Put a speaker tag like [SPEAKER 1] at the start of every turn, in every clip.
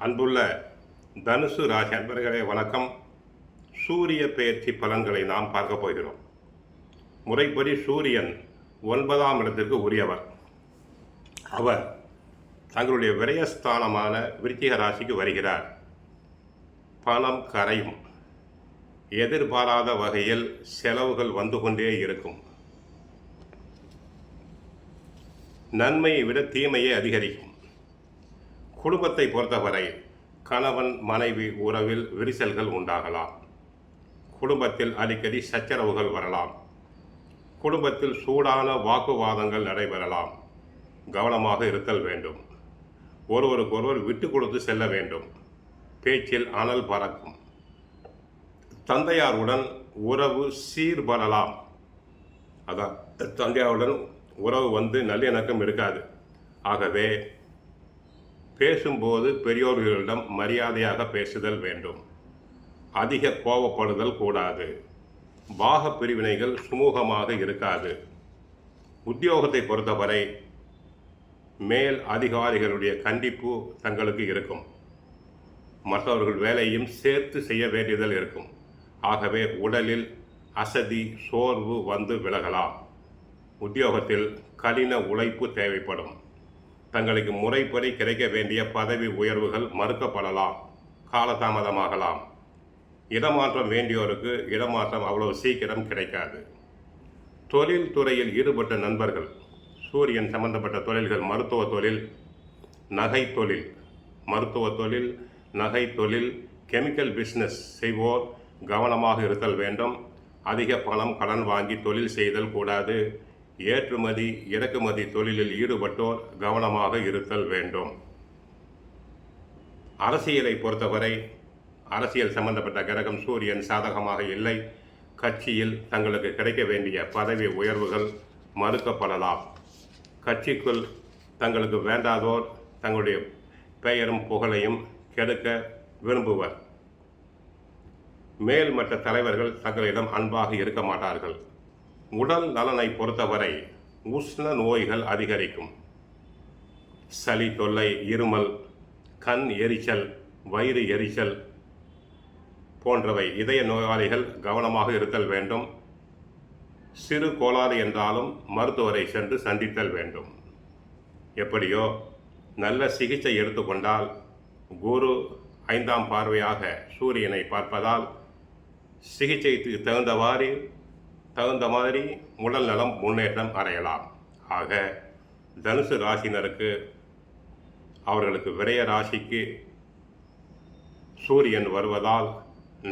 [SPEAKER 1] அன்புள்ள தனுசு ராசி அன்பர்களே வணக்கம். சூரிய பெயர்ச்சி பலன்களை நாம் பார்க்க போகிறோம். முறைப்படி சூரியன் 9ஆம் இடத்திற்கு உரியவர். அவர் தங்களுடைய விரயஸ்தானமான விருச்சிக ராசிக்கு வருகிறார். பணம் கரையும். எதிர்பாராத வகையில் செலவுகள் வந்து கொண்டே இருக்கும். நன்மையை விட தீமையை அதிகரிக்கும். குடும்பத்தை பொறுத்தவரை கணவன் மனைவி உறவில் விரிசல்கள் உண்டாகலாம். குடும்பத்தில் அடிக்கடி சச்சரவுகள் வரலாம். குடும்பத்தில் சூடான வாக்குவாதங்கள் நடைபெறலாம். கவனமாக இருத்தல் வேண்டும். ஒருவருக்கொருவர் விட்டு கொடுத்து செல்ல வேண்டும். பேச்சில் அனல் பறக்கும். தந்தையாருடன் உறவு சீர்படலாம். அதான் தந்தையாருடன் உறவு நல்லிணக்கம் இருக்காது. ஆகவே பேசும்போது பெரியோர்களிடம் மரியாதையாக பேசுதல் வேண்டும். அதிக கோபப்படுதல் கூடாது. பாக பிரிவினைகள் சுமூகமாக இருக்காது. உத்தியோகத்தை பொறுத்தவரை மேல் அதிகாரிகளுடைய கண்டிப்பு தங்களுக்கு இருக்கும். மற்றவர்கள் வேலையும் சேர்த்து செய்ய வேண்டியதில் இருக்கும். ஆகவே உடலில் அசதி சோர்வு வந்து விலகலாம். உத்தியோகத்தில் கடின உழைப்பு தேவைப்படும். தங்களுக்கு முறைப்படி கிடைக்க வேண்டிய பதவி உயர்வுகள் மறுக்கப்படலாம். காலதாமதமாகலாம். இடமாற்றம் வேண்டியோருக்கு இடமாற்றம் அவ்வளவு சீக்கிரம் கிடைக்காது. தொழில் துறையில் ஈடுபட்ட நண்பர்கள், சூரியன் சம்பந்தப்பட்ட தொழில்கள், மருத்துவ தொழில், நகை தொழில், மருத்துவ தொழில், நகை தொழில், கெமிக்கல் பிஸ்னஸ் செய்வோர் கவனமாக இருத்தல் வேண்டும். அதிக பணம் கடன் வாங்கி தொழில் செய்தல் கூடாது. ஏற்றுமதி இறக்குமதி தொழிலில் ஈடுபட்டோர் கவனமாக இருத்தல் வேண்டும். அரசியலை பொறுத்தவரை அரசியல் சம்பந்தப்பட்ட கிரகம் சூரியன் சாதகமாக இல்லை. கட்சியில் தங்களுக்கு கிடைக்க வேண்டிய பதவி உயர்வுகள் மறுக்கப்படலாம். கட்சிக்குள் தங்களுக்கு வேண்டாதோர் தங்களுடைய பெயரும் புகழையும் கெடுக்க விரும்புவர். மேல்மட்ட தலைவர்கள் தங்களிடம் அன்பாக இருக்க மாட்டார்கள். உடல் நலனை பொறுத்தவரை உஷ்ண நோய்கள் அதிகரிக்கும். சளி தொல்லை, இருமல், கண் எரிச்சல், வயிறு எரிச்சல் போன்றவை இதய நோயாளிகள் கவனமாக இருத்தல் வேண்டும். சிறு கோளாறு என்றாலும் மருத்துவரை சென்று சந்தித்தல் வேண்டும். எப்படியோ நல்ல சிகிச்சை எடுத்துக்கொண்டால் குரு 5ஆம் பார்வையாக சூரியனை பார்ப்பதால் சிகிச்சைக்கு தகுந்த மாதிரி உடல் நலம் முன்னேற்றம் அடையலாம். ஆக தனுசு ராசினருக்கு அவர்களுக்கு விரய ராசிக்கு சூரியன் வருவதால்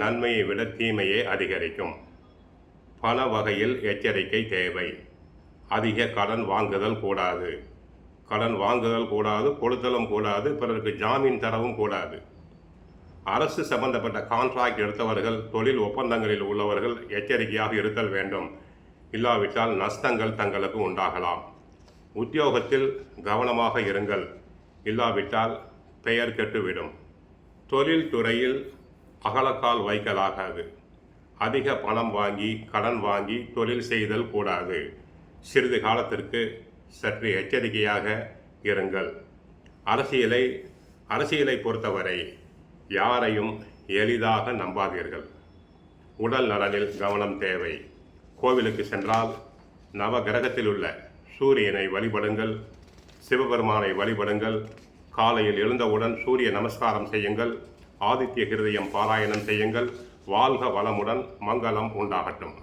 [SPEAKER 1] நன்மையை விட தீமையே அதிகரிக்கும். பண வகையில் எச்சரிக்கை தேவை. அதிக கடன் வாங்குதல் கூடாது. கொடுத்தலும் கூடாது. பிறருக்கு ஜாமீன் தரவும் கூடாது. அரசு சம்பந்தப்பட்ட கான்ட்ராக்ட் எடுத்தவர்கள், தொழில் ஒப்பந்தங்களில் உள்ளவர்கள் எச்சரிக்கையாக இருத்தல் வேண்டும். இல்லாவிட்டால் நஷ்டங்கள் தங்களுக்கு உண்டாகலாம். உத்தியோகத்தில் கவனமாக இருங்கள். இல்லாவிட்டால் பெயர் கெட்டுவிடும். தொழில் துறையில் அகலக்கால் வைக்கலாகாது. அதிக பணம் வாங்கி கடன் வாங்கி தொழில் செய்தல் கூடாது. சிறிது காலத்திற்கு சற்று எச்சரிக்கையாக இருங்கள். அரசியலை பொறுத்தவரை யாரையும் எளிதாக நம்பாதீர்கள். உடல் நலனில் கவனம் தேவை. கோவிலுக்கு சென்றால் நவ கிரகத்தில் உள்ள சூரியனை வழிபடுங்கள். சிவபெருமானை வழிபடுங்கள். காலையில் எழுந்தவுடன் சூரிய நமஸ்காரம் செய்யுங்கள். ஆதித்ய ஹிருதயம் பாராயணம் செய்யுங்கள். வாழ்க வளமுடன், மங்களம் உண்டாகட்டும்.